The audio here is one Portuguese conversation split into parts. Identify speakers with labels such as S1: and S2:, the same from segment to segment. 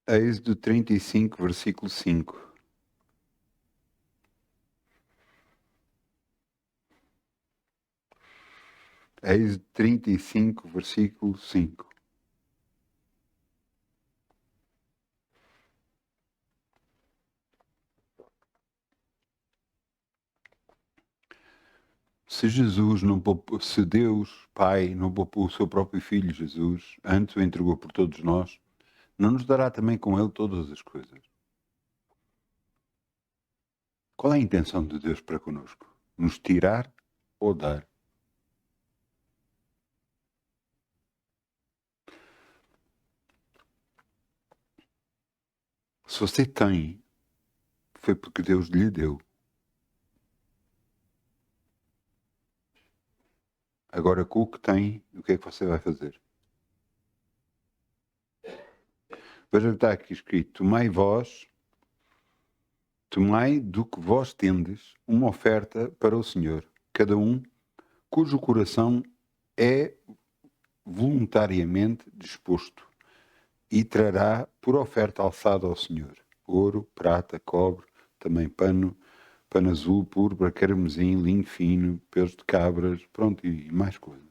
S1: Êxodo 35, versículo 5. Êxodo 35, versículo 5. Se Deus, Pai, não poupou o seu próprio Filho Jesus, antes o entregou por todos nós, não nos dará também com ele todas as coisas? Qual é a intenção de Deus para conosco? Nos tirar ou dar? Se você tem, foi porque Deus lhe deu. Agora, com o que tem, o que é que você vai fazer? Veja que está aqui escrito: tomai do que vós tendes uma oferta para o Senhor, cada um cujo coração é voluntariamente disposto, e trará por oferta alçada ao Senhor ouro, prata, cobre, também pano azul, púrpura, carmesim, linho fino, pelos de cabras, pronto, e mais coisas.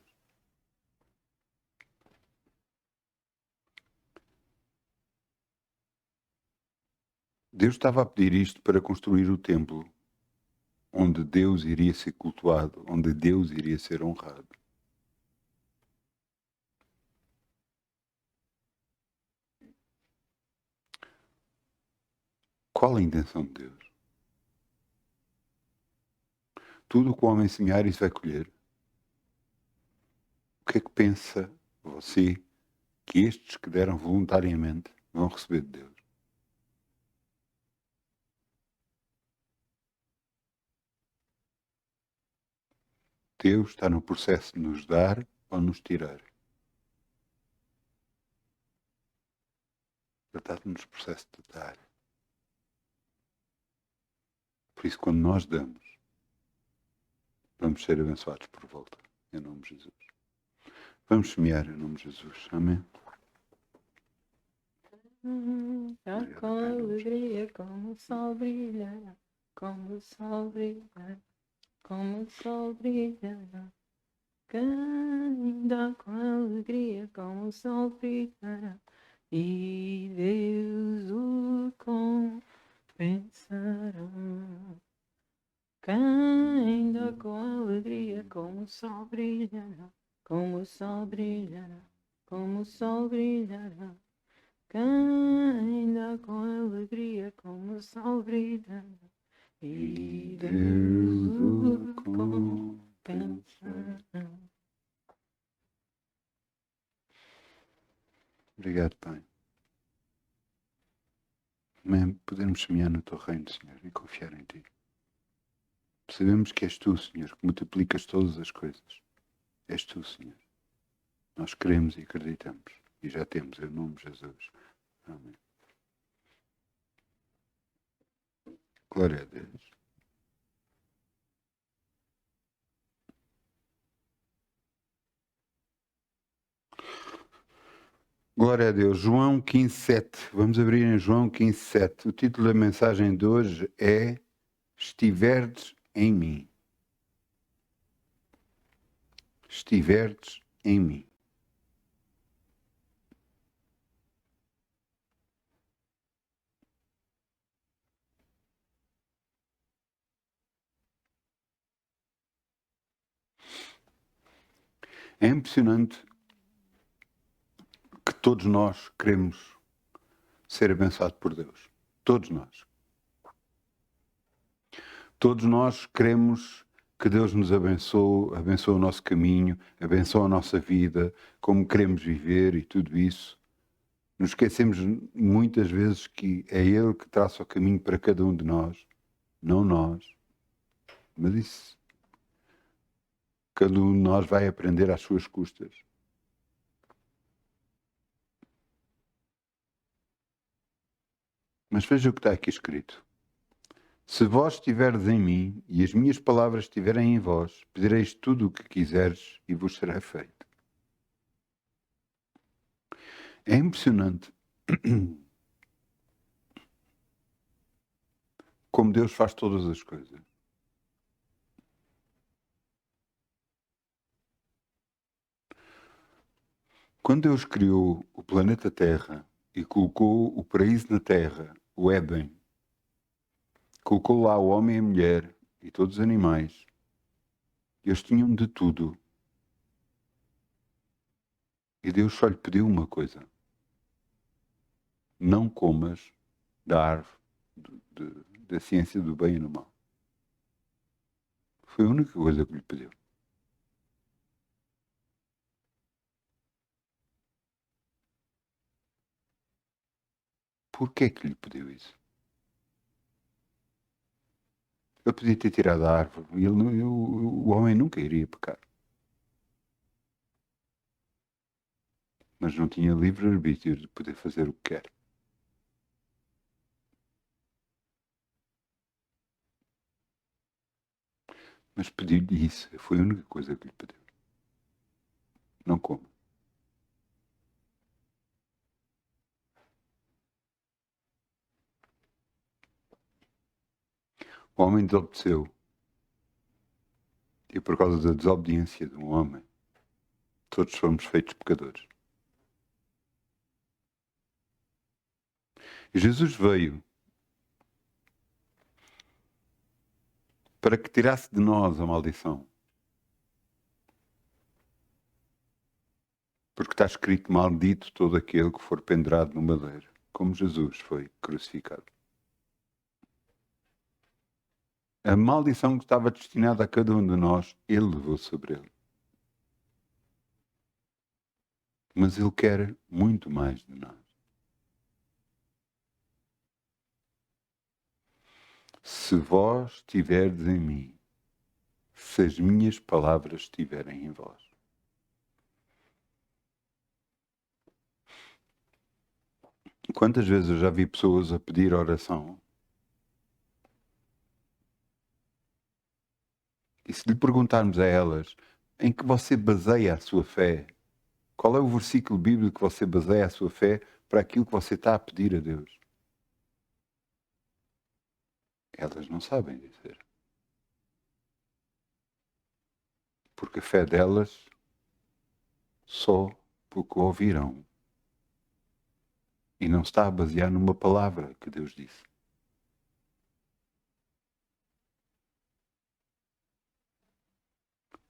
S1: Deus estava a pedir isto para construir o templo, onde Deus iria ser cultuado, onde Deus iria ser honrado. Qual a intenção de Deus? Tudo o que o homem semear, isso vai colher. O que é que pensa você que estes que deram voluntariamente vão receber de Deus? Deus está no processo de nos dar ou nos tirar. Ele está no processo de dar. Por isso, quando nós damos, vamos ser abençoados por volta. Em nome de Jesus. Vamos semear em nome de Jesus. Amém.
S2: Com alegria, como o sol brilhará, como o sol brilhará, como o sol brilhará. Canta com alegria, como o sol brilhará, e Deus o compensará. Canta com alegria, como o sol brilhará, como o sol brilhará, como o sol brilhará. Ainda com alegria, como o sol brilha, e Deus o compensa.
S1: Obrigado, Pai. Amém. Podemos semear no teu reino, Senhor, e confiar em ti. Sabemos que és tu, Senhor, que multiplicas todas as coisas. És tu, Senhor. Nós queremos e acreditamos. E já temos, em nome de Jesus. Amém. Glória a Deus. Glória a Deus. João 15:7. Vamos abrir em João 15:7. O título da mensagem de hoje é Estiverdes em mim. Estiverdes em mim. É impressionante que todos nós queremos ser abençoados por Deus. Todos nós. Todos nós queremos que Deus nos abençoe, abençoe o nosso caminho, abençoe a nossa vida, como queremos viver e tudo isso. Nos esquecemos muitas vezes que é Ele que traça o caminho para cada um de nós, não nós. Mas isso, cada um de nós vai aprender às suas custas. Mas veja o que está aqui escrito. Se vós estiverdes em mim e as minhas palavras estiverem em vós, pedireis tudo o que quiseres e vos será feito. É impressionante como Deus faz todas as coisas. Quando Deus criou o planeta Terra e colocou o paraíso na Terra, o Éden, colocou lá o homem e a mulher e todos os animais, eles tinham de tudo. E Deus só lhe pediu uma coisa: não comas da árvore da ciência do bem e do mal. Foi a única coisa que lhe pediu. Porquê que lhe pediu isso? Ele podia ter tirado a árvore e o homem nunca iria pecar. Mas não tinha livre-arbítrio de poder fazer o que quer. Mas pediu-lhe isso. Foi a única coisa que lhe pediu. Não coma. O homem desobedeceu. E por causa da desobediência de um homem, todos fomos feitos pecadores. E Jesus veio para que tirasse de nós a maldição. Porque está escrito: maldito todo aquele que for pendurado no madeiro, como Jesus foi crucificado. A maldição que estava destinada a cada um de nós, Ele levou sobre Ele. Mas Ele quer muito mais de nós. Se vós estiverdes em mim, se as minhas palavras estiverem em vós. Quantas vezes eu já vi pessoas a pedir oração e se lhe perguntarmos a elas em que você baseia a sua fé, qual é o versículo bíblico que você baseia a sua fé para aquilo que você está a pedir a Deus? Elas não sabem dizer. Porque a fé delas só porque ouvirão. E não está a basear numa palavra que Deus disse.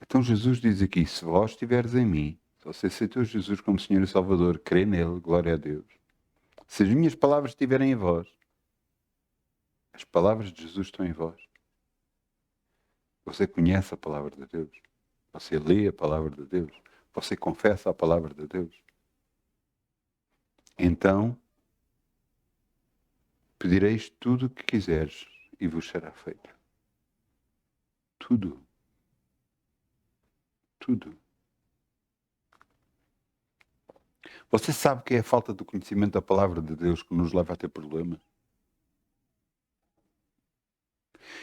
S1: Então Jesus diz aqui: se vós estiveres em mim, se você aceitou Jesus como Senhor e Salvador, crê nele, glória a Deus. Se as minhas palavras estiverem em vós, as palavras de Jesus estão em vós. Você conhece a palavra de Deus. Você lê a palavra de Deus. Você confessa a palavra de Deus. Então, pedireis tudo o que quiseres e vos será feito. Tudo. Tudo. Você sabe que é a falta do conhecimento da palavra de Deus que nos leva a ter problemas?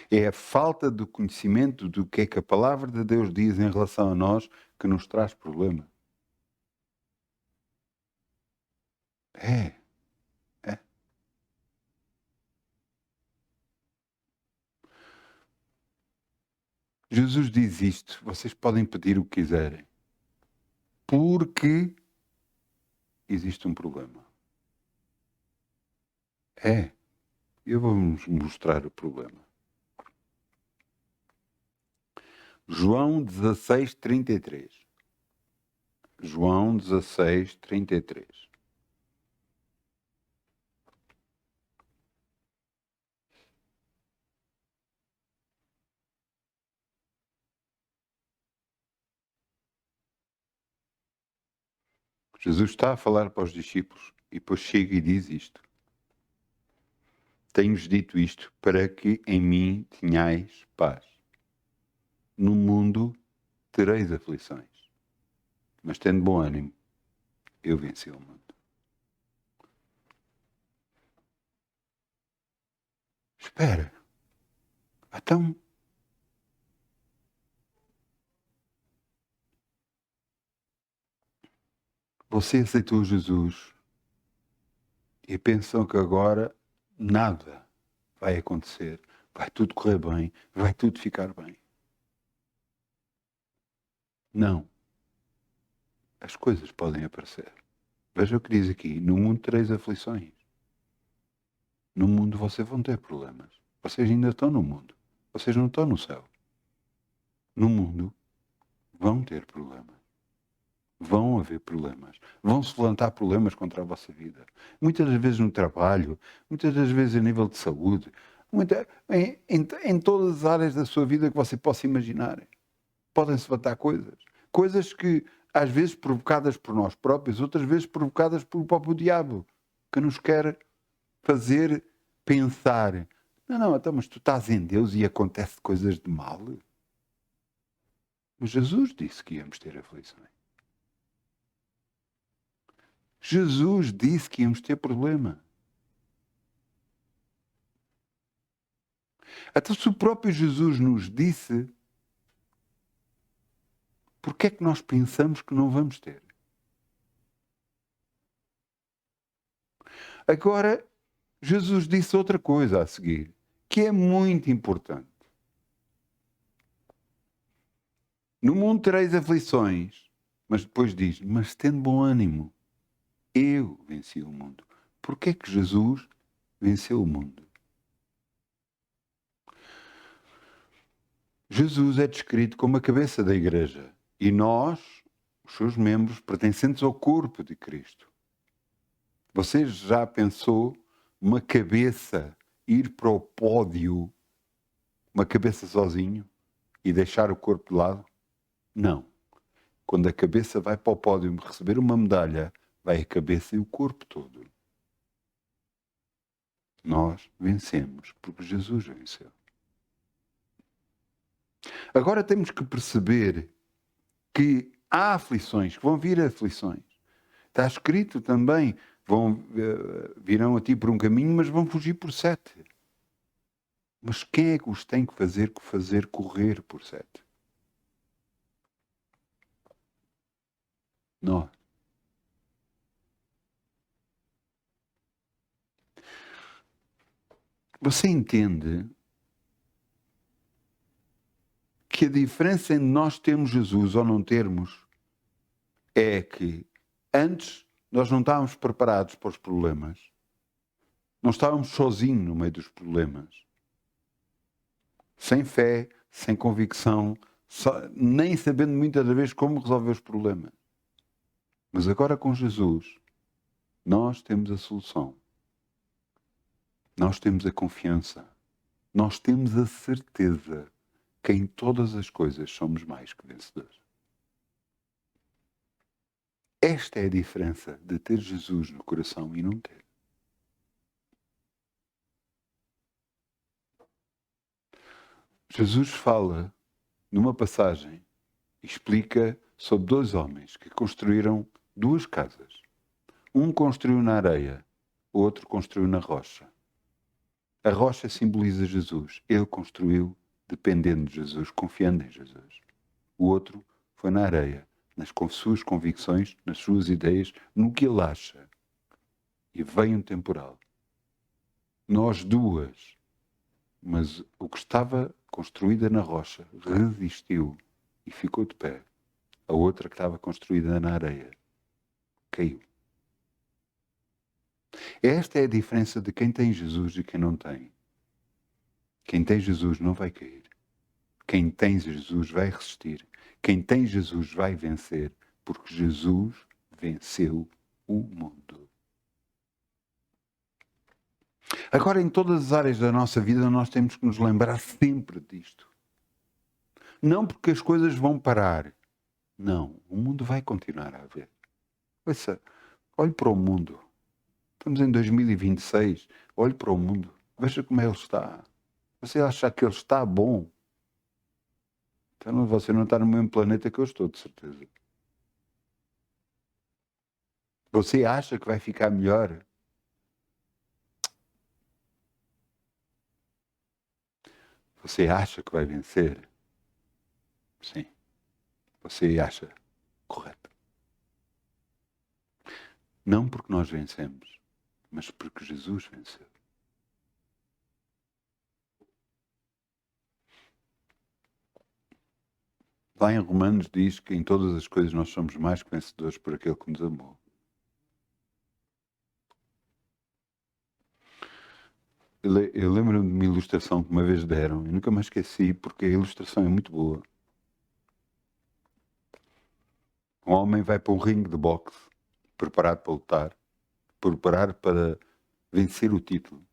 S1: É a falta do conhecimento do que é que a palavra de Deus diz em relação a nós que nos traz problema. É. Jesus diz isto: vocês podem pedir o que quiserem, porque existe um problema. Eu vou-vos mostrar o problema. João 16:33. João 16:33. Jesus está a falar para os discípulos e depois chega e diz isto: tenho-vos dito isto para que em mim tenhais paz. No mundo tereis aflições, mas tendo bom ânimo, eu venci o mundo. Espera, então você aceitou Jesus e pensam que agora nada vai acontecer, vai tudo correr bem, vai tudo ficar bem. Não. As coisas podem aparecer. Veja o que diz aqui, no mundo tereis aflições. No mundo vocês vão ter problemas. Vocês ainda estão no mundo. Vocês não estão no céu. No mundo vão ter problemas. Vão haver problemas. Vão se levantar problemas contra a vossa vida. Muitas das vezes no trabalho, muitas das vezes a nível de saúde, em todas as áreas da sua vida que você possa imaginar. Podem-se levantar coisas. Coisas que às vezes provocadas por nós próprios, outras vezes provocadas pelo próprio diabo, que nos quer fazer pensar: não, então, mas tu estás em Deus e acontece coisas de mal. Mas Jesus disse que íamos ter aflições. Jesus disse que íamos ter problema. Então, se o próprio Jesus nos disse, por que é que nós pensamos que não vamos ter? Agora, Jesus disse outra coisa a seguir, que é muito importante. No mundo tereis aflições, mas depois diz, mas tendo bom ânimo, eu venci o mundo. Porquê é que Jesus venceu o mundo? Jesus é descrito como a cabeça da igreja e nós, os seus membros, pertencentes ao corpo de Cristo. Você já pensou uma cabeça ir para o pódio, uma cabeça sozinho e deixar o corpo de lado? Não. Quando a cabeça vai para o pódio receber uma medalha, vai a cabeça e o corpo todo. Nós vencemos porque Jesus venceu. Agora temos que perceber que há aflições, que vão vir aflições. Está escrito também, virão a ti por um caminho, mas vão fugir por 7. Mas quem é que os tem que fazer correr por 7? Nós. Você entende que a diferença entre nós termos Jesus ou não termos é que antes nós não estávamos preparados para os problemas. Não estávamos sozinhos no meio dos problemas. Sem fé, sem convicção, nem sabendo muitas vezes como resolver os problemas. Mas agora com Jesus, nós temos a solução. Nós temos a confiança. Nós temos a certeza que em todas as coisas somos mais que vencedores. Esta é a diferença de ter Jesus no coração e não ter. Jesus fala numa passagem e explica sobre 2 homens que construíram 2 casas. Um construiu na areia, o outro construiu na rocha. A rocha simboliza Jesus. Ele construiu dependendo de Jesus, confiando em Jesus. O outro foi na areia, nas suas convicções, nas suas ideias, no que ele acha. E veio um temporal. Nós 2, mas o que estava construída na rocha resistiu e ficou de pé. A outra que estava construída na areia caiu. Esta é a diferença de quem tem Jesus e quem não tem. Quem tem Jesus não vai cair. Quem tem Jesus vai resistir. Quem tem Jesus vai vencer, porque Jesus venceu o mundo. Agora, em todas as áreas da nossa vida, nós temos que nos lembrar sempre disto. Não porque as coisas vão parar. Não, o mundo vai continuar a haver. Ouça, olhe para o mundo. Estamos em 2026. Olhe para o mundo. Veja como ele está. Você acha que ele está bom? Então você não está no mesmo planeta que eu estou, de certeza. Você acha que vai ficar melhor? Você acha que vai vencer? Sim. Você acha correto. Não porque nós vencemos, mas porque Jesus venceu. Lá em Romanos diz que em todas as coisas nós somos mais que vencedores por aquele que nos amou. Eu lembro-me de uma ilustração que uma vez deram, e nunca mais esqueci, porque a ilustração é muito boa. Um homem vai para um ringue de boxe, preparado para lutar, preparado para vencer o título.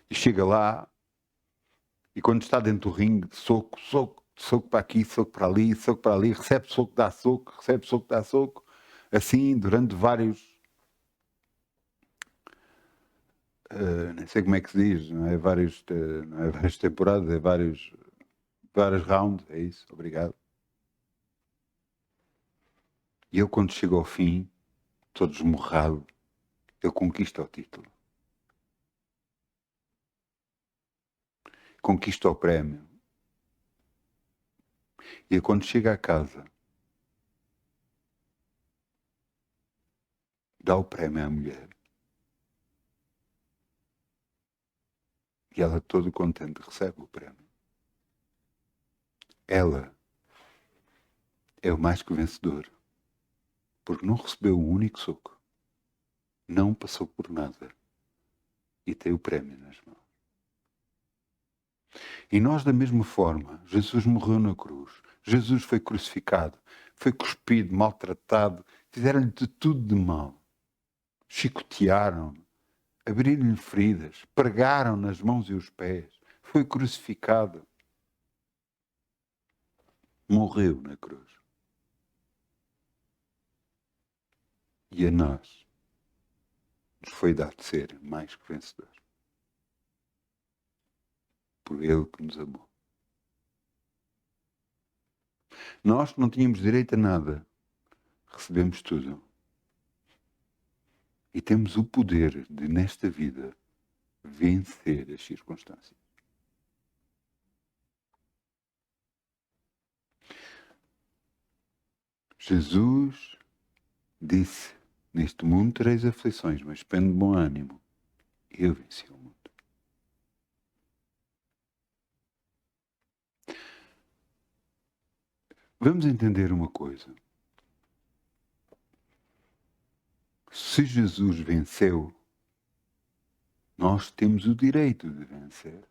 S1: E chega lá, e quando está dentro do ringue, soco, soco, soco para aqui, soco para ali, recebe soco, dá soco, recebe soco, dá soco, assim durante vários... nem sei como é que se diz, não é várias temporadas, é vários rounds, é isso, obrigado. E ele, quando chega ao fim, todo esmurrado, ele conquista o título. Conquista o prémio. E ele, quando chega à casa, dá o prémio à mulher. E ela, todo contente, recebe o prémio. Ela é o mais que vencedor, porque não recebeu um único soco, não passou por nada e tem o prémio nas mãos. E nós, da mesma forma, Jesus morreu na cruz, Jesus foi crucificado, foi cuspido, maltratado, fizeram-lhe de tudo de mal, chicotearam-no, abriram-lhe feridas, pregaram nas mãos e os pés, foi crucificado, morreu na cruz. E a nós nos foi dado ser mais que vencedor. Por Ele que nos amou. Nós que não tínhamos direito a nada, recebemos tudo. E temos o poder de, nesta vida, vencer as circunstâncias. Jesus disse: neste mundo tereis aflições, mas depende de bom ânimo. Eu venci o mundo. Vamos entender uma coisa. Se Jesus venceu, nós temos o direito de vencer.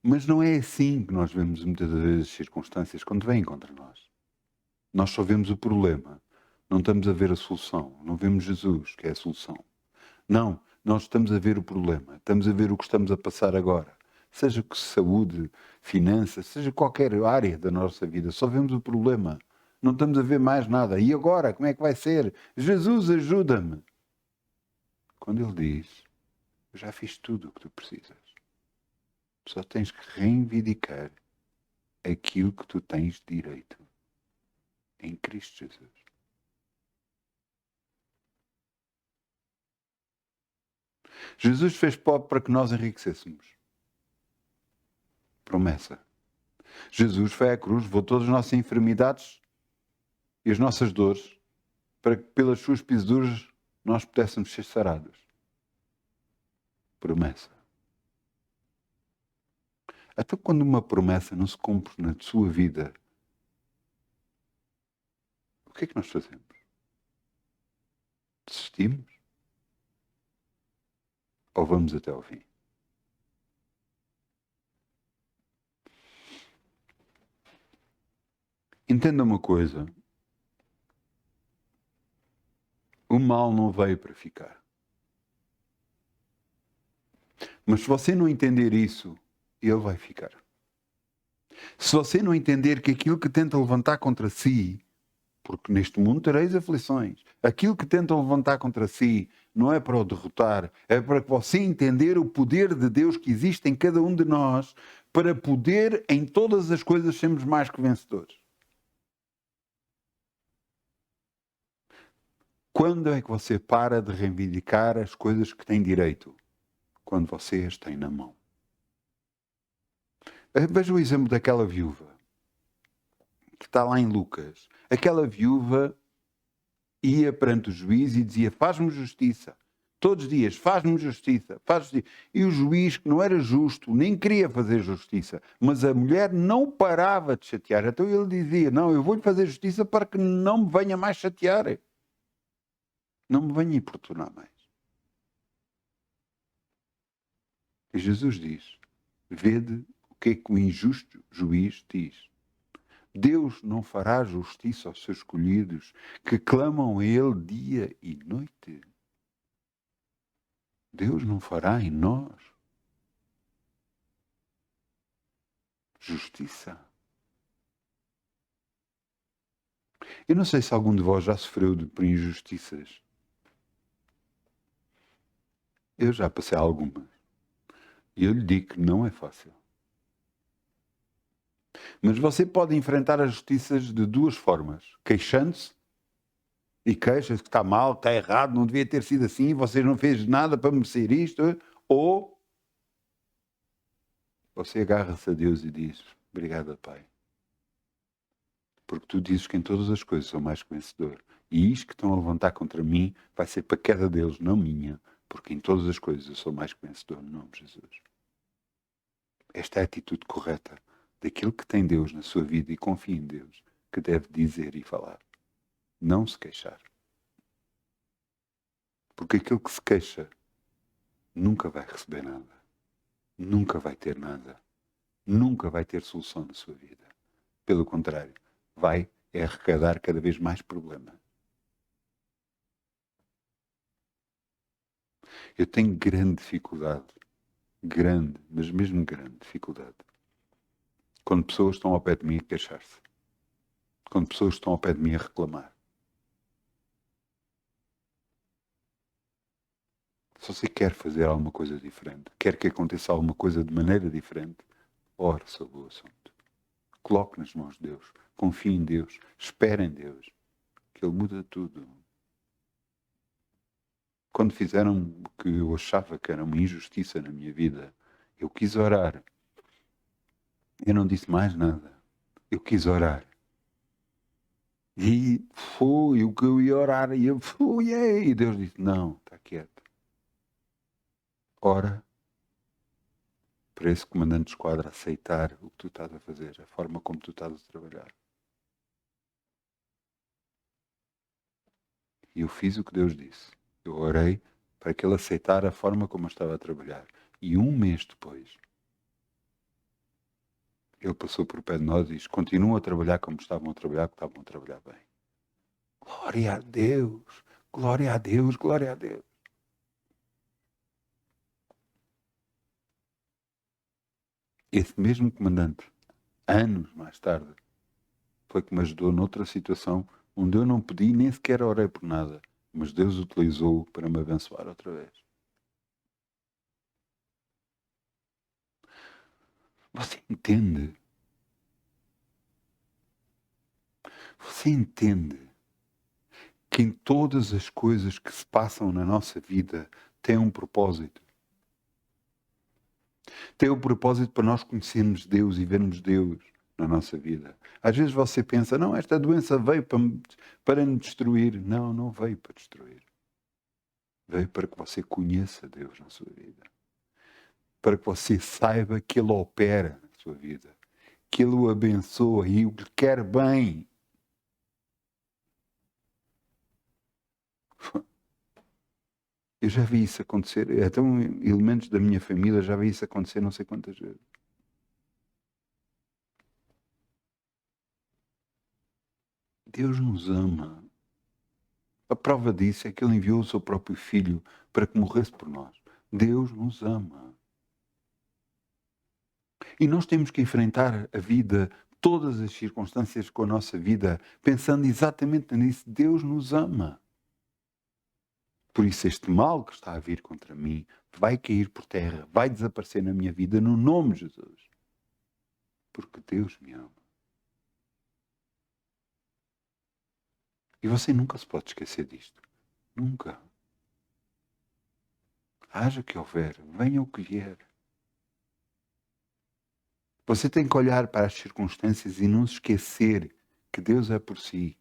S1: Mas não é assim que nós vemos muitas vezes as circunstâncias quando vêm contra nós. Nós só vemos o problema. Não estamos a ver a solução. Não vemos Jesus, que é a solução. Não, nós estamos a ver o problema. Estamos a ver o que estamos a passar agora. Seja que saúde, finanças, seja qualquer área da nossa vida. Só vemos o problema. Não estamos a ver mais nada. E agora, como é que vai ser? Jesus, ajuda-me. Quando Ele diz: eu já fiz tudo o que tu precisas. Só tens que reivindicar aquilo que tu tens direito em Cristo Jesus. Jesus fez pobre para que nós enriquecêssemos. Promessa. Jesus foi à cruz, levou todas as nossas enfermidades e as nossas dores para que pelas suas pisaduras nós pudéssemos ser sarados. Promessa. Até quando uma promessa não se cumpre na sua vida, o que é que nós fazemos? Desistimos? Ou vamos até ao fim? Entenda uma coisa. O mal não veio para ficar. Mas se você não entender isso, ele vai ficar. Se você não entender que aquilo que tenta levantar contra si, porque neste mundo tereis aflições, aquilo que tenta levantar contra si não é para o derrotar, é para que você entender o poder de Deus que existe em cada um de nós, para poder em todas as coisas sermos mais que vencedores. Quando é que você para de reivindicar as coisas que tem direito? Quando você as tem na mão. Veja o exemplo daquela viúva que está lá em Lucas. Aquela viúva ia perante o juiz e dizia: faz-me justiça, Todos os dias, faz-me justiça, faz justiça. E o juiz, que não era justo, nem queria fazer justiça, mas a mulher não parava de chatear. Então ele dizia, não, eu vou-lhe fazer justiça para que não me venha mais chatear. Não me venha importunar mais. E Jesus diz, vede o que é que o injusto juiz diz. Deus não fará justiça aos seus escolhidos, que clamam a Ele dia e noite. Deus não fará em nós justiça. Eu não sei se algum de vós já sofreu por injustiças. Eu já passei algumas. E eu lhe digo que não é fácil. Mas você pode enfrentar as justiças de duas formas. Queixando-se e queixa-se que está mal, está errado, não devia ter sido assim, você não fez nada para merecer isto. Ou você agarra-se a Deus e diz, obrigado, Pai. Porque tu dizes que em todas as coisas sou mais que vencedor. E isto que estão a levantar contra mim vai ser para a queda deles, não minha. Porque em todas as coisas eu sou mais que vencedor, no nome de Jesus. Esta é a atitude correta daquilo que tem Deus na sua vida e confia em Deus, que deve dizer e falar. Não se queixar. Porque aquele que se queixa nunca vai receber nada. Nunca vai ter nada. Nunca vai ter solução na sua vida. Pelo contrário, vai arrecadar cada vez mais problemas. Eu tenho grande dificuldade, grande, mas mesmo grande dificuldade, quando pessoas estão ao pé de mim a queixar-se, quando pessoas estão ao pé de mim a reclamar. Se você quer fazer alguma coisa diferente, quer que aconteça alguma coisa de maneira diferente, ore sobre o assunto. Coloque nas mãos de Deus, confie em Deus, espere em Deus, que Ele muda tudo. Quando fizeram o que eu achava que era uma injustiça na minha vida, eu quis orar. Eu não disse mais nada. Eu quis orar. E foi o que eu ia orar. E eu fui. E Deus disse, não, está quieto. Ora para esse comandante de esquadra aceitar o que tu estás a fazer, a forma como tu estás a trabalhar. E eu fiz o que Deus disse. Eu orei para que ele aceitara a forma como eu estava a trabalhar. E um mês depois, ele passou por pé de nós e disse, continuam a trabalhar como estavam a trabalhar, que estavam a trabalhar bem. Glória a Deus, glória a Deus, glória a Deus. Esse mesmo comandante, anos mais tarde, foi que me ajudou noutra situação onde eu não pedi nem sequer orei por nada, mas Deus utilizou para me abençoar outra vez. Você entende? Você entende que em todas as coisas que se passam na nossa vida tem um propósito? Tem um propósito para nós conhecermos Deus e vermos Deus na nossa vida. Às vezes você pensa, não, esta doença veio para me destruir. Não, não veio para destruir. Veio para que você conheça Deus na sua vida. Para que você saiba que Ele opera na sua vida. Que Ele o abençoa e o quer bem. Eu já vi isso acontecer. Até elementos da minha família já vi isso acontecer não sei quantas vezes. Deus nos ama. A prova disso é que Ele enviou o seu próprio Filho para que morresse por nós. Deus nos ama. E nós temos que enfrentar a vida, todas as circunstâncias com a nossa vida, pensando exatamente nisso. Deus nos ama. Por isso este mal que está a vir contra mim vai cair por terra, vai desaparecer na minha vida no nome de Jesus. Porque Deus me ama. E você nunca se pode esquecer disto. Nunca. Haja que houver, venha o que vier. Você tem que olhar para as circunstâncias e não se esquecer que Deus é por si.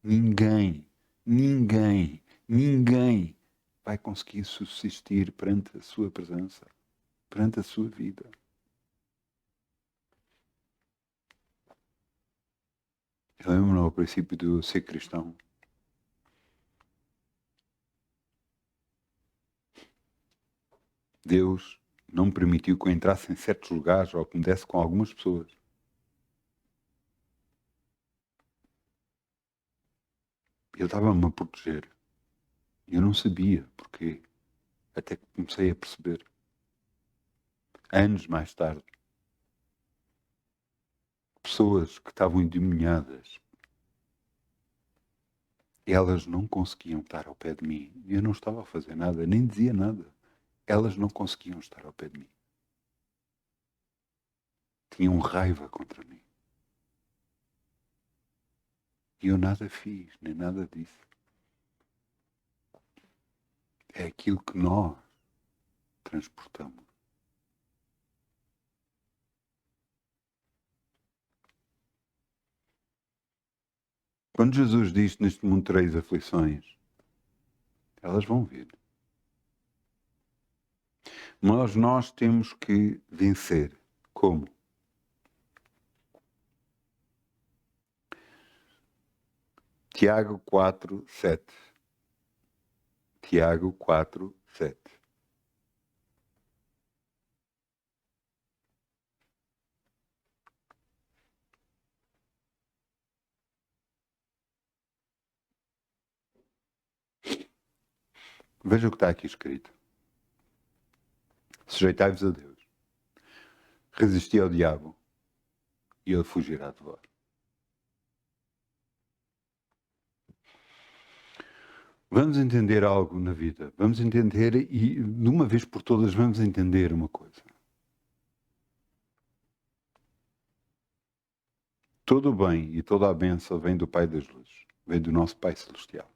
S1: Ninguém vai conseguir subsistir perante a sua presença, perante a sua vida. Eu lembro-me ao princípio de eu ser cristão. Deus não permitiu que eu entrasse em certos lugares ou que me desse com algumas pessoas. Ele estava-me a proteger. E eu não sabia porquê. Até que comecei a perceber. Anos mais tarde. Pessoas que estavam endemoniadas. Elas não conseguiam estar ao pé de mim. E eu não estava a fazer nada, nem dizia nada. Elas não conseguiam estar ao pé de mim. Tinham raiva contra mim. E eu nada fiz, nem nada disse. É aquilo que nós transportamos. Quando Jesus diz neste mundo tereis aflições, elas vão vir. Mas nós temos que vencer. Como? Tiago 4:7. Tiago 4:7. Veja o que está aqui escrito. Sujeitai-vos a Deus. Resisti ao diabo e ele fugirá de vós. Vamos entender algo na vida. Vamos entender e, de uma vez por todas, vamos entender uma coisa. Todo o bem e toda a bênção vem do Pai das Luzes. Vem do nosso Pai Celestial.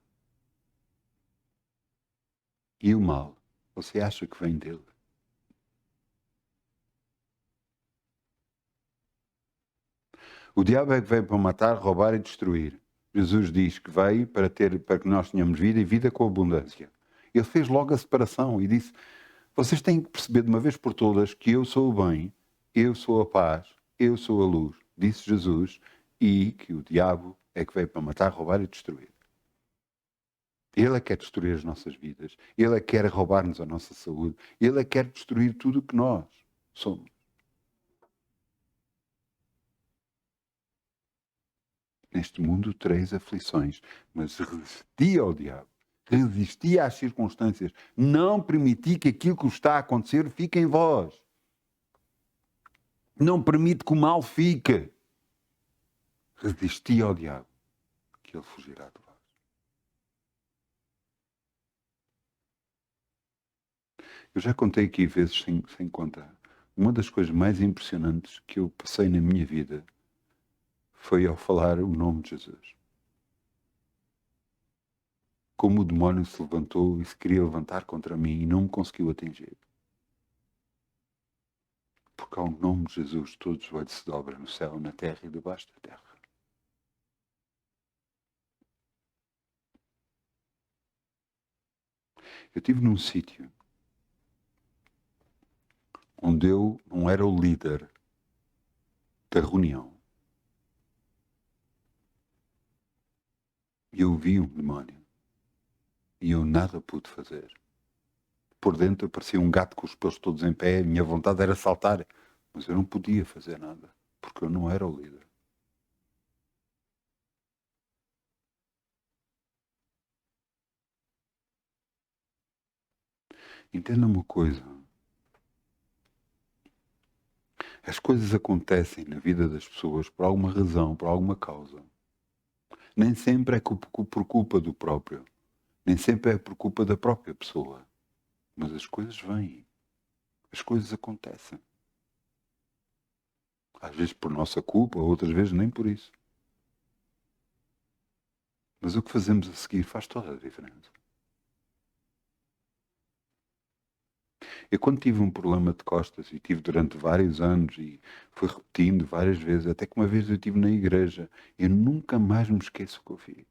S1: E o mal, você acha que vem dele? O diabo é que veio para matar, roubar e destruir. Jesus diz que veio para que nós tenhamos vida e vida com abundância. Ele fez logo a separação e disse: vocês têm que perceber de uma vez por todas que eu sou o bem, eu sou a paz, eu sou a luz, disse Jesus, e que o diabo é que veio para matar, roubar e destruir. Ele é que quer destruir as nossas vidas, ele é que quer roubar-nos a nossa saúde, ele é que quer destruir tudo o que nós somos. Neste mundo tereis aflições, mas resisti ao diabo, resisti às circunstâncias, não permiti que aquilo que está a acontecer fique em vós. Não permite que o mal fique. Resisti ao diabo, que ele fugirá de vós. Eu já contei aqui vezes sem conta. Uma das coisas mais impressionantes que eu passei na minha vida foi ao falar o nome de Jesus. Como o demónio se levantou e se queria levantar contra mim e não me conseguiu atingir. Porque ao nome de Jesus todos os olhos se dobram no céu, na terra e debaixo da terra. Eu estive num sítio onde eu não era o líder da reunião. E eu vi um demónio. E eu nada pude fazer. Por dentro eu parecia um gato com os pelos todos em pé. A minha vontade era saltar. Mas eu não podia fazer nada. Porque eu não era o líder. Entenda uma coisa. As coisas acontecem na vida das pessoas por alguma razão, por alguma causa. Nem sempre é por culpa do próprio. Nem sempre é por culpa da própria pessoa. Mas as coisas vêm. As coisas acontecem. Às vezes por nossa culpa, outras vezes nem por isso. Mas o que fazemos a seguir faz toda a diferença. Eu quando tive um problema de costas, e tive durante vários anos, e fui repetindo várias vezes, até que uma vez eu estive na igreja, eu nunca mais me esqueço o que eu fiz.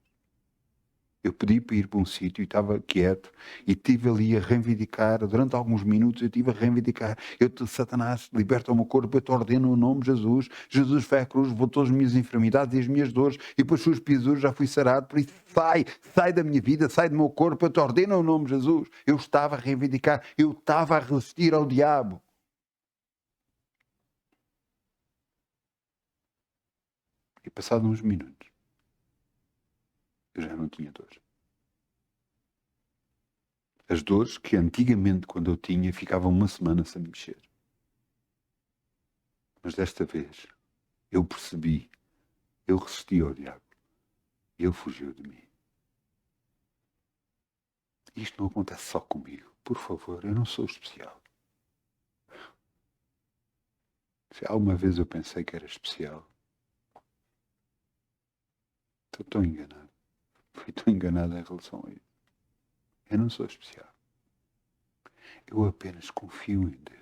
S1: Eu pedi para ir para um sítio e estava quieto e estive ali a reivindicar, durante alguns minutos eu estive a reivindicar, Satanás, liberta o meu corpo, eu te ordeno o nome de Jesus, Jesus foi à cruz, levou todas as minhas enfermidades e as minhas dores e pelas suas pisaduras já fui sarado, por isso sai da minha vida, sai do meu corpo, eu te ordeno o nome de Jesus. Eu estava a reivindicar, eu estava a resistir ao diabo. E passados uns minutos, eu já não tinha dores. As dores que antigamente, quando eu tinha, ficavam uma semana sem mexer. Mas desta vez, eu percebi, eu resisti ao diabo. E ele fugiu de mim. Isto não acontece só comigo. Por favor, eu não sou especial. Se alguma vez eu pensei que era especial, estou tão enganado. Fui tão enganado em relação a isso. Eu não sou especial. Eu apenas confio em Deus.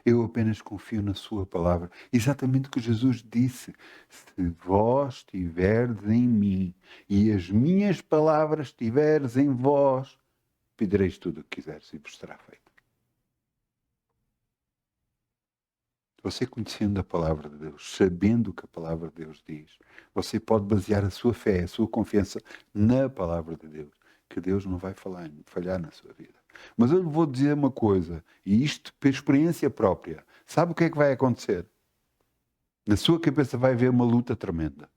S1: Eu apenas confio na sua palavra. Exatamente o que Jesus disse. Se vós estiverdes em mim e as minhas palavras estiveres em vós, pedireis tudo o que quiseres e vos será feito. Você conhecendo a palavra de Deus, sabendo o que a palavra de Deus diz, você pode basear a sua fé, a sua confiança na palavra de Deus, que Deus não vai falhar na sua vida. Mas eu lhe vou dizer uma coisa, e isto por experiência própria. Sabe o que é que vai acontecer? Na sua cabeça vai haver uma luta tremenda.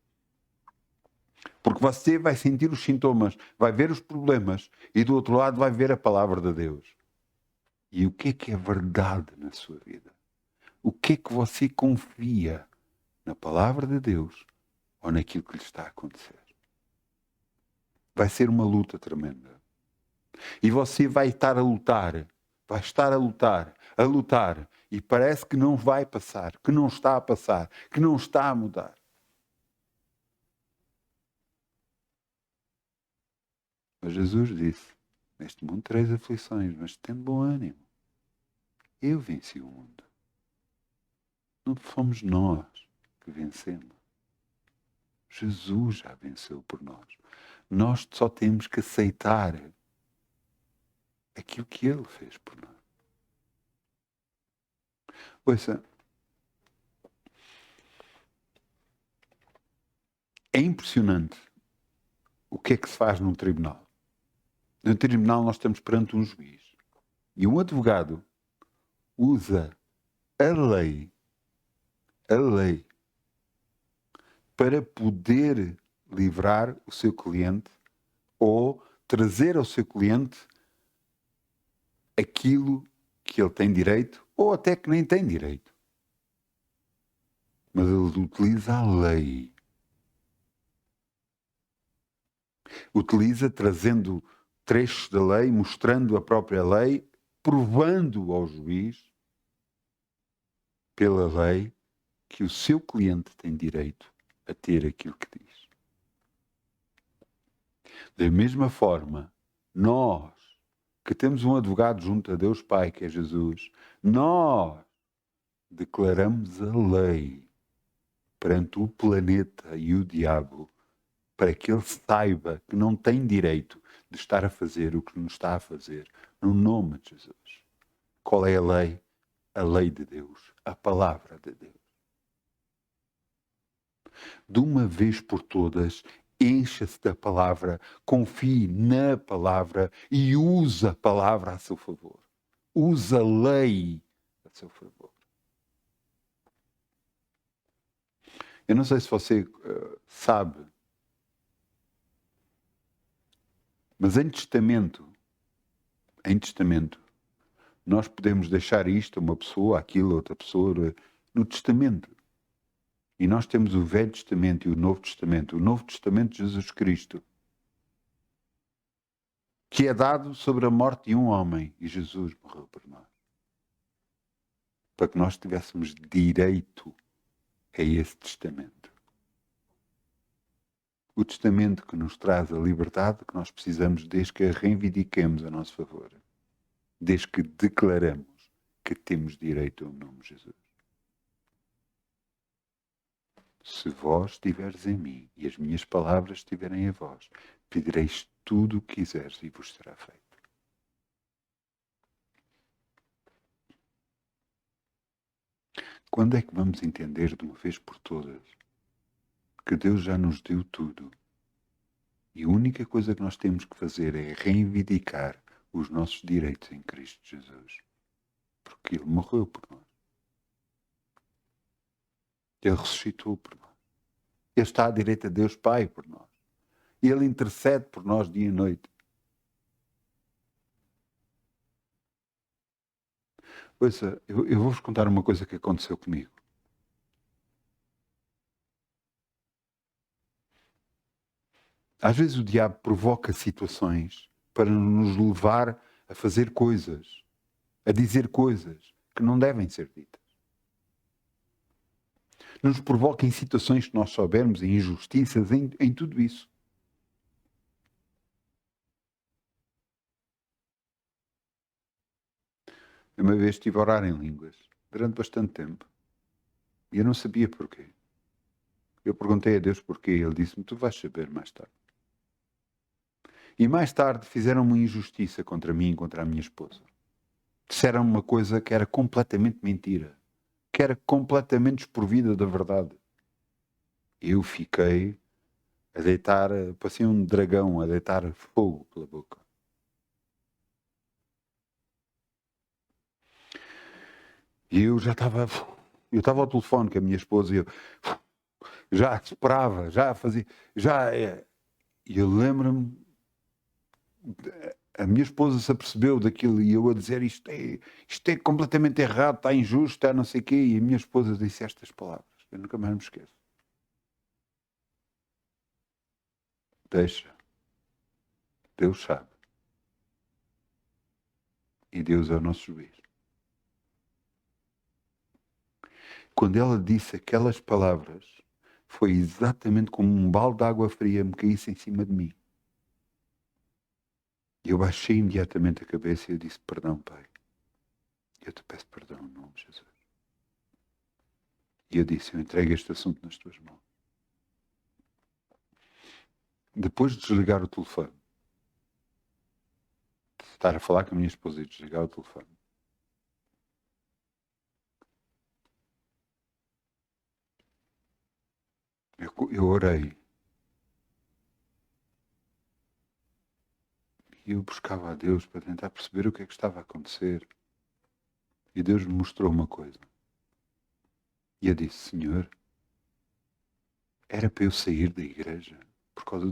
S1: Porque você vai sentir os sintomas, vai ver os problemas, e do outro lado vai ver a palavra de Deus. E o que é verdade na sua vida? O que é que você confia? Na palavra de Deus ou naquilo que lhe está a acontecer? Vai ser uma luta tremenda. E você vai estar a lutar, a lutar, e parece que não vai passar, que não está a passar, que não está a mudar. Mas Jesus disse, neste mundo tereis aflições, mas tendo bom ânimo. Eu venci o mundo. Não fomos nós que vencemos. Jesus já venceu por nós. Nós só temos que aceitar aquilo que Ele fez por nós. Ouça, é impressionante o que é que se faz num tribunal. No tribunal nós estamos perante um juiz. E um advogado usa a lei, para poder livrar o seu cliente ou trazer ao seu cliente aquilo que ele tem direito ou até que nem tem direito. Mas ele utiliza a lei. Utiliza trazendo trechos da lei, mostrando a própria lei, provando ao juiz, pela lei, que o seu cliente tem direito a ter aquilo que diz. Da mesma forma, nós, que temos um advogado junto a Deus Pai, que é Jesus, nós declaramos a lei perante o planeta e o diabo, para que ele saiba que não tem direito de estar a fazer o que não está a fazer, no nome de Jesus. Qual é a lei? A lei de Deus, a palavra de Deus. De uma vez por todas, encha-se da palavra, confie na palavra e usa a palavra a seu favor. Usa a lei a seu favor. Eu não sei se você sabe, mas em testamento, nós podemos deixar isto a uma pessoa, aquilo a outra pessoa, no testamento. E nós temos o Velho Testamento e o Novo Testamento. O Novo Testamento de Jesus Cristo, que é dado sobre a morte de um homem. E Jesus morreu por nós. Para que nós tivéssemos direito a esse testamento. O testamento que nos traz a liberdade que nós precisamos desde que a reivindiquemos a nosso favor. Desde que declaramos que temos direito ao nome de Jesus. Se vós estiveres em mim e as minhas palavras estiverem em vós, Pedireis tudo o que quiseres e vos será feito. Quando é que vamos entender de uma vez por todas que Deus já nos deu tudo e a única coisa que nós temos que fazer é reivindicar os nossos direitos em Cristo Jesus? Porque Ele morreu por nós. Ele ressuscitou por nós. Ele está à direita de Deus Pai por nós. Ele intercede por nós dia e noite. Ouça, eu vou-vos contar uma coisa que aconteceu comigo. Às vezes o diabo provoca situações para nos levar a fazer coisas, a dizer coisas que não devem ser ditas. Nos provoca em situações que nós soubermos, em injustiças, em tudo isso. Uma vez estive a orar em línguas, durante bastante tempo, e eu não sabia porquê. Eu perguntei a Deus porquê, e Ele disse-me, tu vais saber mais tarde. E mais tarde fizeram uma injustiça contra mim e contra a minha esposa. Disseram uma coisa que era completamente mentira, que era completamente desprovida da verdade. Eu fiquei a deitar, parecia um dragão, a deitar fogo pela boca. E eu estava ao telefone com a minha esposa e eu já esperava, já fazia, e eu lembro-me, a minha esposa se apercebeu daquilo e eu a dizer isto é completamente errado, está injusto, está não sei o quê, e a minha esposa disse estas palavras, eu nunca mais me esqueço. Deixa, Deus sabe, e Deus é o nosso juiz. Quando ela disse aquelas palavras, foi exatamente como um balde de água fria me caísse em cima de mim. E eu baixei imediatamente a cabeça e eu disse, perdão, Pai. Eu te peço perdão em nome de Jesus. E eu disse, eu entrego este assunto nas tuas mãos. Depois de desligar o telefone, de estar a falar com a minha esposa e desligar o telefone, eu orei. E eu buscava a Deus para tentar perceber o que é que estava a acontecer. E Deus me mostrou uma coisa. E eu disse, Senhor, era para eu sair da igreja por causa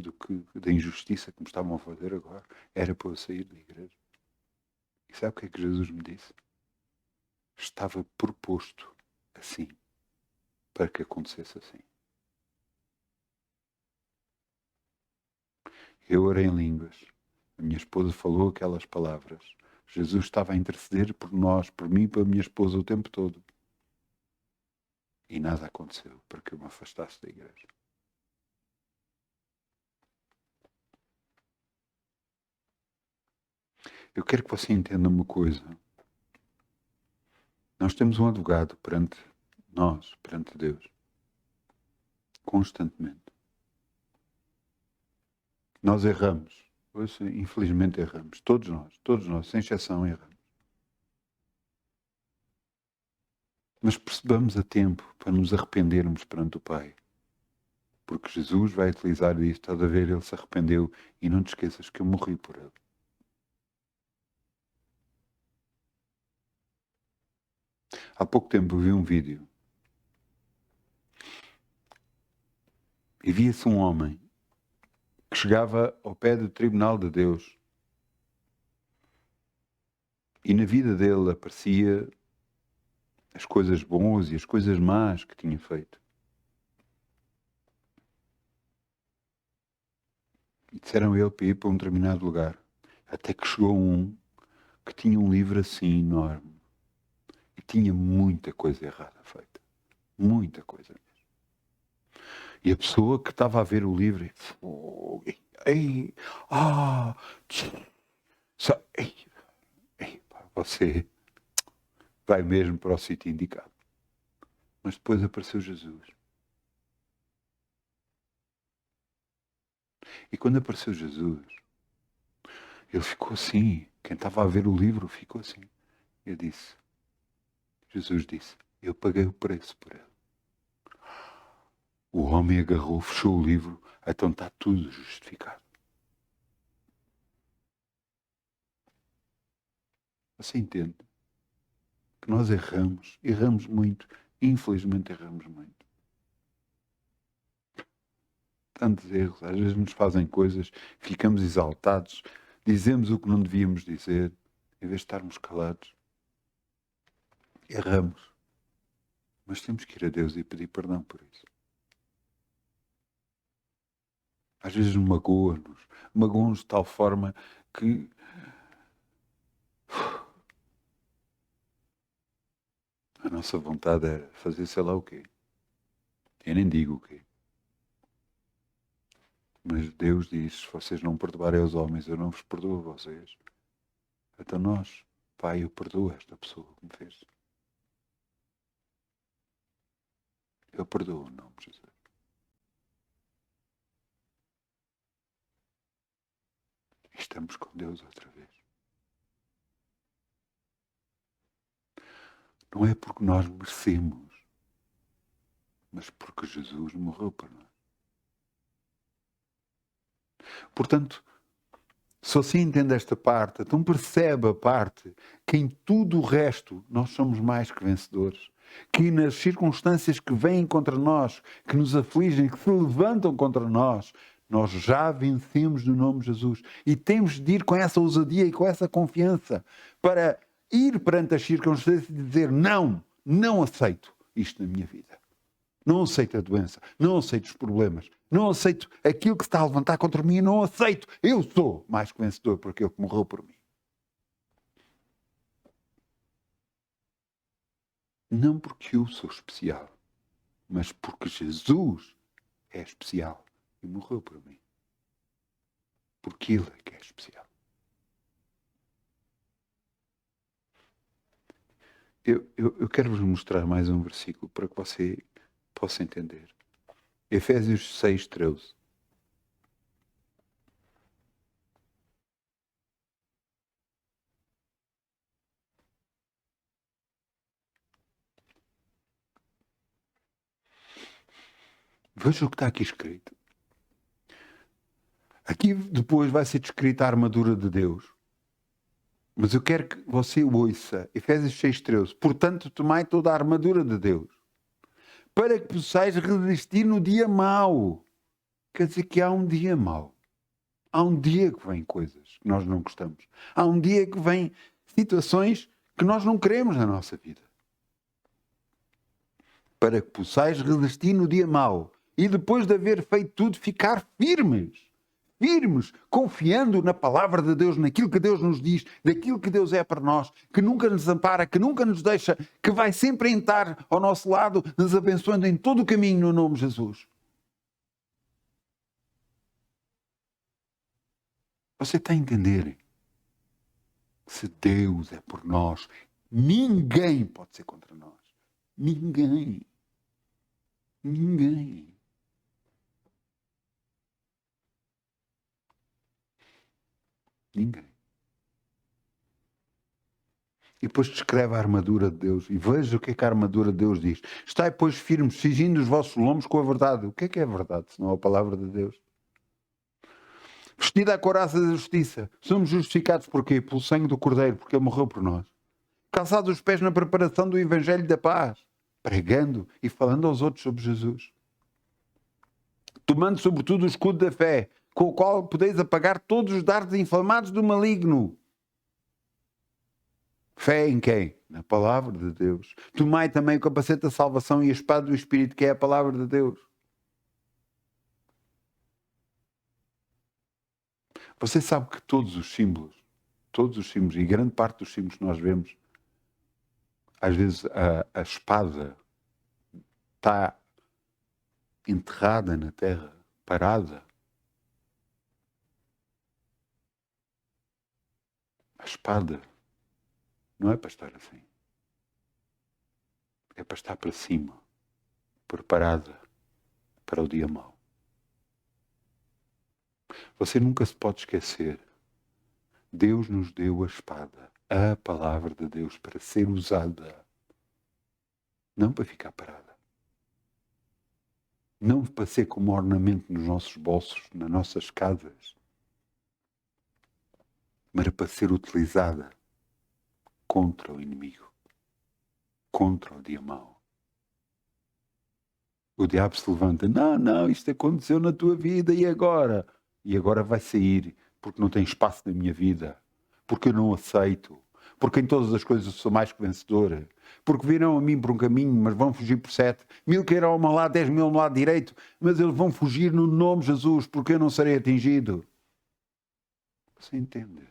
S1: da injustiça que me estavam a fazer agora. Era para eu sair da igreja. E sabe o que é que Jesus me disse? Estava proposto assim, para que acontecesse assim. Eu orei em línguas. A minha esposa falou aquelas palavras. Jesus estava a interceder por nós, por mim e pela minha esposa o tempo todo. E nada aconteceu para que eu me afastasse da igreja. Eu quero que você entenda uma coisa. Nós temos um advogado perante nós, perante Deus. Constantemente. Nós erramos. Hoje, infelizmente erramos. Todos nós, sem exceção, erramos. Mas percebamos a tempo para nos arrependermos perante o Pai. Porque Jesus vai utilizar isso. Estás a ver, Ele se arrependeu. E não te esqueças que eu morri por Ele. Há pouco tempo eu vi um vídeo. E via-se um homem que chegava ao pé do tribunal de Deus. E na vida dele aparecia as coisas boas e as coisas más que tinha feito. E disseram a ele para ir para um determinado lugar. Até que chegou um que tinha um livro assim enorme. E tinha muita coisa errada feita. Muita coisa mesmo. E a pessoa que estava a ver o livro, você vai mesmo para o sítio indicado. Mas depois apareceu Jesus. E quando apareceu Jesus, ele ficou assim. Quem estava a ver o livro ficou assim. Jesus disse, eu paguei o preço por ele. O homem agarrou, fechou o livro, então está tudo justificado. Você entende? Que nós erramos muito, infelizmente erramos muito. Tantos erros, às vezes nos fazem coisas, ficamos exaltados, dizemos o que não devíamos dizer, em vez de estarmos calados. Erramos. Mas temos que ir a Deus e pedir perdão por isso. Às vezes magoam-nos de tal forma que a nossa vontade era fazer sei lá o quê. Eu nem digo o quê. Mas Deus diz, se vocês não perdoarem aos homens, eu não vos perdoo a vocês. Então nós, Pai, eu perdoo esta pessoa que me fez. Eu perdoo em nome de Jesus. E estamos com Deus outra vez. Não é porque nós merecemos, mas porque Jesus morreu por nós. Portanto, se você entende esta parte, então percebe a parte que em tudo o resto nós somos mais que vencedores. Que nas circunstâncias que vêm contra nós, que nos afligem, que se levantam contra nós, nós já vencemos no nome de Jesus. E temos de ir com essa ousadia e com essa confiança para ir perante as circunstâncias e dizer não aceito isto na minha vida. Não aceito a doença, não aceito os problemas, não aceito aquilo que se está a levantar contra mim, não aceito. Eu sou mais que vencedor por aquele que morreu por mim. Não porque eu sou especial, mas porque Jesus é especial e morreu por mim. Porque Ele é que é especial. Eu quero vos mostrar mais um versículo para que você possa entender. Efésios 6:13. Veja o que está aqui escrito. Aqui depois vai ser descrita a armadura de Deus. Mas eu quero que você ouça. Efésios 6:13. Portanto, tomai toda a armadura de Deus, para que possais resistir no dia mau. Quer dizer que há um dia mau. Há um dia que vem coisas que nós não gostamos. Há um dia que vem situações que nós não queremos na nossa vida. Para que possais resistir no dia mau. E depois de haver feito tudo, ficar firmes. Firmes, confiando na palavra de Deus, naquilo que Deus nos diz, naquilo que Deus é para nós, que nunca nos ampara, que nunca nos deixa, que vai sempre estar ao nosso lado, nos abençoando em todo o caminho no nome de Jesus. Você está a entender? Se Deus é por nós, ninguém pode ser contra nós. Ninguém. Ninguém. Ninguém. E depois descreve a armadura de Deus. E veja o que é que a armadura de Deus diz. Estai, pois, firmes, cingindo os vossos lombos com a verdade. O que é a verdade, se não a palavra de Deus? Vestida a couraça da justiça. Somos justificados por quê? Pelo sangue do Cordeiro, porque Ele morreu por nós. Calçados os pés na preparação do Evangelho da paz. Pregando e falando aos outros sobre Jesus. Tomando sobretudo o escudo da fé, com o qual podeis apagar todos os dardos inflamados do maligno. Fé em quem? Na palavra de Deus. Tomai também o capacete da salvação e a espada do Espírito, que é a palavra de Deus. Você sabe que todos os símbolos, e grande parte dos símbolos que nós vemos, às vezes a espada está enterrada na terra, parada. A espada não é para estar assim. É para estar para cima, preparada para o dia mau. Você nunca se pode esquecer. Deus nos deu a espada, a palavra de Deus, para ser usada. Não para ficar parada. Não para ser como ornamento nos nossos bolsos, nas nossas casas. Mas para ser utilizada contra o inimigo. Contra o dia mau. O diabo se levanta. Não, isto aconteceu na tua vida e agora? E agora vai sair, porque não tem espaço na minha vida. Porque eu não aceito. Porque em todas as coisas eu sou mais que vencedora. Porque virão a mim por um caminho, mas vão fugir por 7. 1000 cairão ao meu lado, 10.000 ao meu lado direito. Mas eles vão fugir no nome de Jesus, porque eu não serei atingido. Você entende?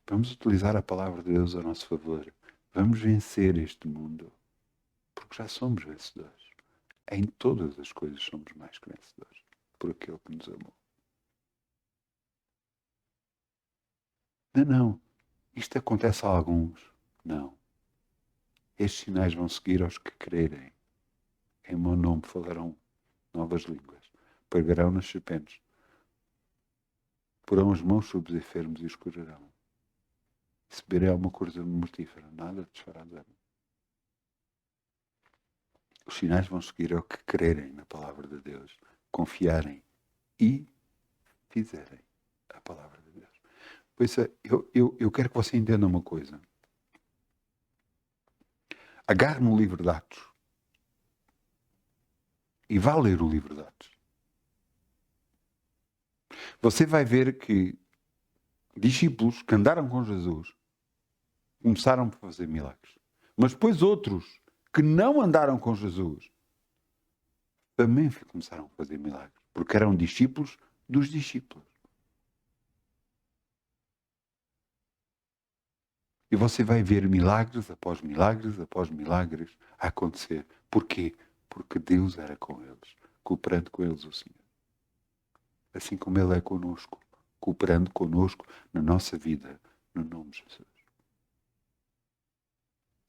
S1: Vamos utilizar a palavra de Deus a nosso favor. Vamos vencer este mundo. Porque já somos vencedores. Em todas as coisas somos mais que vencedores. Por aquele que nos amou. Não. Isto acontece a alguns. Não. Estes sinais vão seguir aos que crerem. Em meu nome falarão novas línguas. Pregarão nas serpentes. Porão as mãos sobre os enfermos e os curarão. Se beberem alguma coisa mortífera, nada te fará dano. Os sinais vão seguir ao que crerem na palavra de Deus, confiarem e fizerem a palavra de Deus. Por isso, eu quero que você entenda uma coisa. Agarre no livro de Atos e vá ler o livro de Atos. Você vai ver que discípulos que andaram com Jesus começaram por fazer milagres. Mas depois outros que não andaram com Jesus também começaram a fazer milagres. Porque eram discípulos dos discípulos. E você vai ver milagres após milagres após milagres a acontecer. Porquê? Porque Deus era com eles, cooperando com eles o Senhor. Assim como Ele é conosco, cooperando conosco na nossa vida, no nome de Jesus.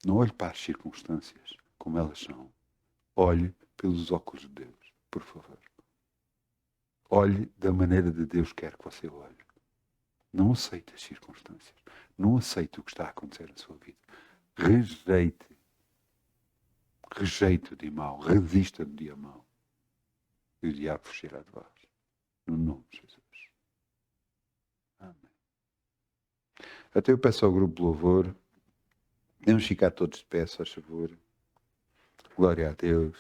S1: Não olhe para as circunstâncias como elas são. Olhe pelos óculos de Deus, por favor. Olhe da maneira de Deus quer que você olhe. Não aceite as circunstâncias. Não aceite o que está a acontecer na sua vida. Rejeite. Rejeite o dia mau. Resista do dia mau. E o diabo fugirá de vós. No nome de Jesus. Amém. Até eu peço ao grupo de louvor. Vamos ficar todos de pé, só favor. Glória a Deus.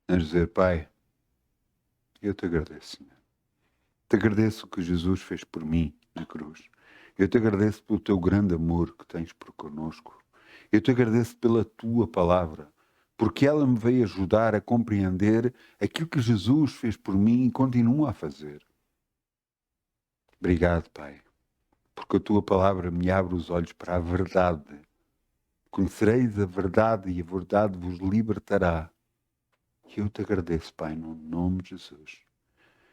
S1: Vamos dizer, Pai, eu te agradeço, Senhor. Te agradeço o que Jesus fez por mim na cruz. Eu te agradeço pelo teu grande amor que tens por conosco. Eu te agradeço pela tua palavra, porque ela me veio ajudar a compreender aquilo que Jesus fez por mim e continua a fazer. Obrigado, Pai, porque a tua palavra me abre os olhos para a verdade. Conhecereis a verdade e a verdade vos libertará. E eu te agradeço, Pai, no nome de Jesus.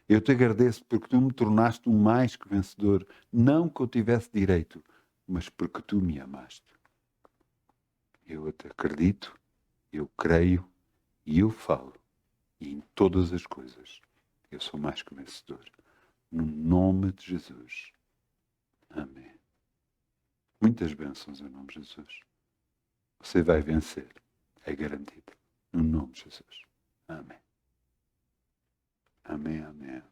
S1: Eu te agradeço porque tu me tornaste um mais que vencedor, não que eu tivesse direito, mas porque tu me amaste. Eu te acredito, eu creio e eu falo. E em todas as coisas eu sou mais que vencedor. No nome de Jesus. Amém. Muitas bênçãos em nome de Jesus. Você vai vencer. É garantido. No nome de Jesus. Amém. Amém, amém.